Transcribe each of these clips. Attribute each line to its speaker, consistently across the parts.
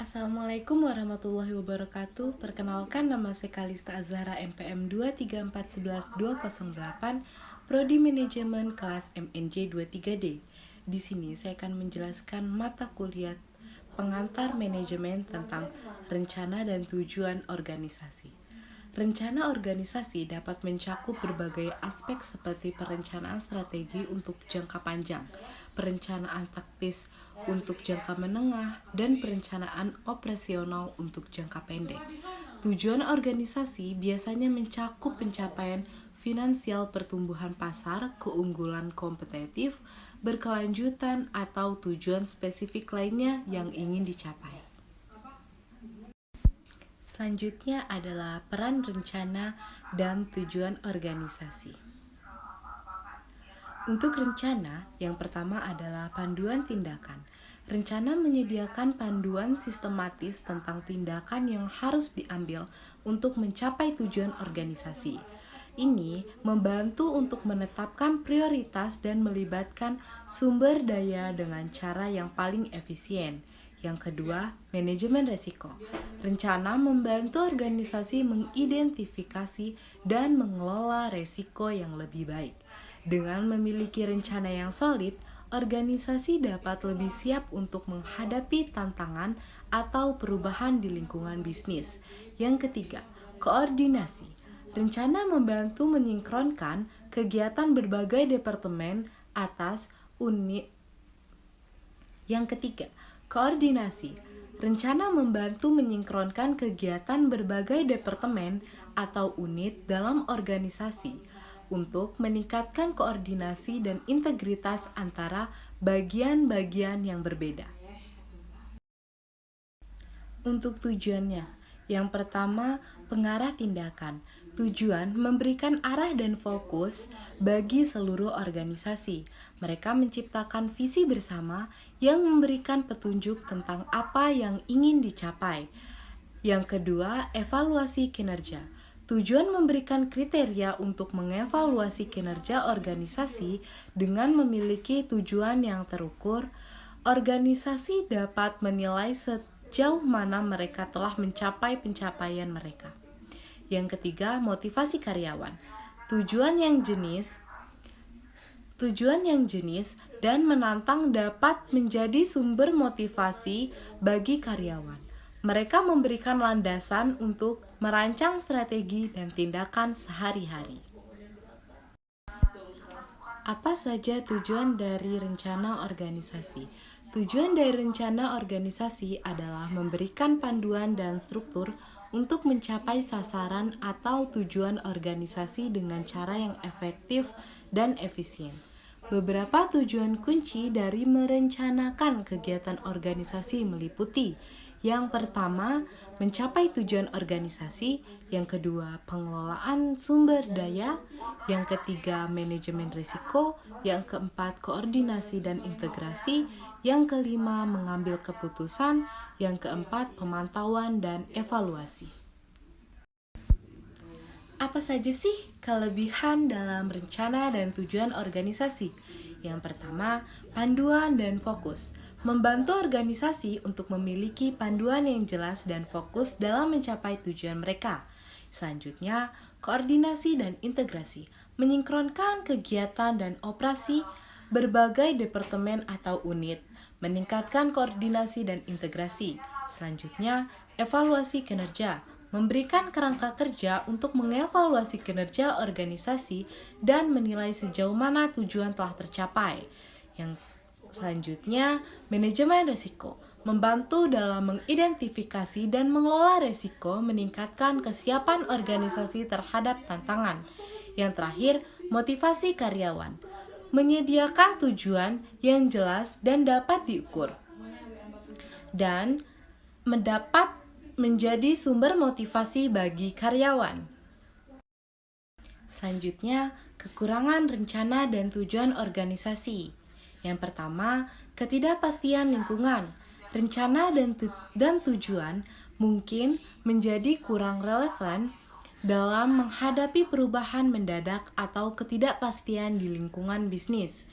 Speaker 1: Assalamualaikum warahmatullahi wabarakatuh. Perkenalkan, nama saya Kalista Azhara MPM 234111208, Prodi Manajemen kelas MNJ 23D. Di sini saya akan menjelaskan mata kuliah pengantar manajemen tentang rencana dan tujuan organisasi. Rencana organisasi dapat mencakup berbagai aspek seperti perencanaan strategi untuk jangka panjang, perencanaan taktis untuk jangka menengah, dan perencanaan operasional untuk jangka pendek. Tujuan organisasi biasanya mencakup pencapaian finansial, pertumbuhan pasar, keunggulan kompetitif, berkelanjutan, atau tujuan spesifik lainnya yang ingin dicapai. Selanjutnya adalah peran rencana dan tujuan organisasi. Untuk rencana, yang pertama adalah panduan tindakan. Rencana menyediakan panduan sistematis tentang tindakan yang harus diambil untuk mencapai tujuan organisasi. Ini membantu untuk menetapkan prioritas dan melibatkan sumber daya dengan cara yang paling efisien. Yang kedua, manajemen risiko. Rencana membantu organisasi mengidentifikasi dan mengelola risiko yang lebih baik. Dengan memiliki rencana yang solid, organisasi dapat lebih siap untuk menghadapi tantangan atau perubahan di lingkungan bisnis. Yang ketiga, koordinasi. Rencana membantu menyinkronkan kegiatan berbagai departemen atas unit. Yang ketiga, koordinasi. Rencana membantu menyinkronkan kegiatan berbagai departemen atau unit dalam organisasi untuk meningkatkan koordinasi dan integritas antara bagian-bagian yang berbeda. Untuk tujuannya, yang pertama, pengarah tindakan. Tujuan memberikan arah dan fokus bagi seluruh organisasi. Mereka menciptakan visi bersama yang memberikan petunjuk tentang apa yang ingin dicapai. Yang kedua, evaluasi kinerja. Tujuan memberikan kriteria untuk mengevaluasi kinerja organisasi dengan memiliki tujuan yang terukur. Organisasi dapat menilai sejauh mana mereka telah mencapai pencapaian mereka. Yang ketiga, motivasi karyawan. Tujuan yang jenis dan menantang dapat menjadi sumber motivasi bagi karyawan. Mereka memberikan landasan untuk merancang strategi dan tindakan sehari-hari. Apa saja tujuan dari rencana organisasi? Tujuan dari rencana organisasi adalah memberikan panduan dan struktur untuk mencapai sasaran atau tujuan organisasi dengan cara yang efektif dan efisien. Beberapa tujuan kunci dari merencanakan kegiatan organisasi meliputi: yang pertama, mencapai tujuan organisasi; yang kedua, pengelolaan sumber daya; yang ketiga, manajemen risiko; yang keempat, koordinasi dan integrasi; yang kelima, mengambil keputusan; yang keempat, pemantauan dan evaluasi. Apa saja sih kelebihan dalam rencana dan tujuan organisasi? Yang pertama, panduan dan fokus. Membantu organisasi untuk memiliki panduan yang jelas dan fokus dalam mencapai tujuan mereka. Selanjutnya, koordinasi dan integrasi. Menyinkronkan kegiatan dan operasi berbagai departemen atau unit. Meningkatkan koordinasi dan integrasi. Selanjutnya, evaluasi kinerja. Memberikan kerangka kerja untuk mengevaluasi kinerja organisasi dan menilai sejauh mana tujuan telah tercapai. Yang selanjutnya, manajemen risiko. Membantu dalam mengidentifikasi dan mengelola risiko, meningkatkan kesiapan organisasi terhadap tantangan. Yang terakhir, motivasi karyawan. Menyediakan tujuan yang jelas dan dapat diukur, dan mendapat menjadi sumber motivasi bagi karyawan. Selanjutnya, kekurangan rencana dan tujuan organisasi. Yang pertama, ketidakpastian lingkungan. Rencana dan tujuan mungkin menjadi kurang relevan dalam menghadapi perubahan mendadak atau ketidakpastian di lingkungan bisnis.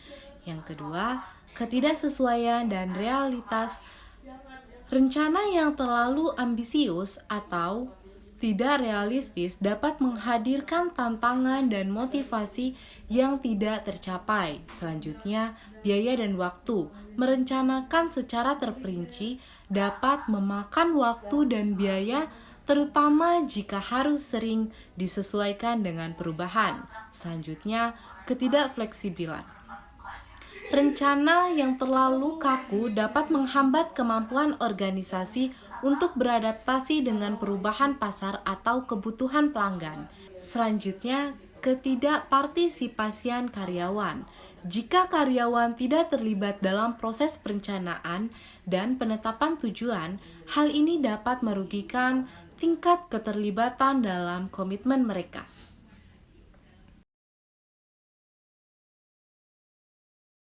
Speaker 1: Yang kedua, ketidaksesuaian dan Rencana yang terlalu ambisius atau tidak realistis dapat menghadirkan tantangan dan motivasi yang tidak tercapai. Selanjutnya, biaya dan waktu. Merencanakan secara terperinci dapat memakan waktu dan biaya, terutama jika harus sering disesuaikan dengan perubahan. Selanjutnya, ketidakfleksibilan. Rencana yang terlalu kaku dapat menghambat kemampuan organisasi untuk beradaptasi dengan perubahan pasar atau kebutuhan pelanggan. Selanjutnya, ketidakpartisipasian karyawan. Jika karyawan tidak terlibat dalam proses perencanaan dan penetapan tujuan, hal ini dapat merugikan tingkat keterlibatan dalam komitmen mereka.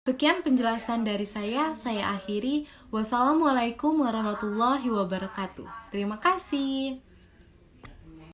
Speaker 1: Sekian penjelasan dari saya akhiri. Wassalamualaikum warahmatullahi wabarakatuh. Terima kasih.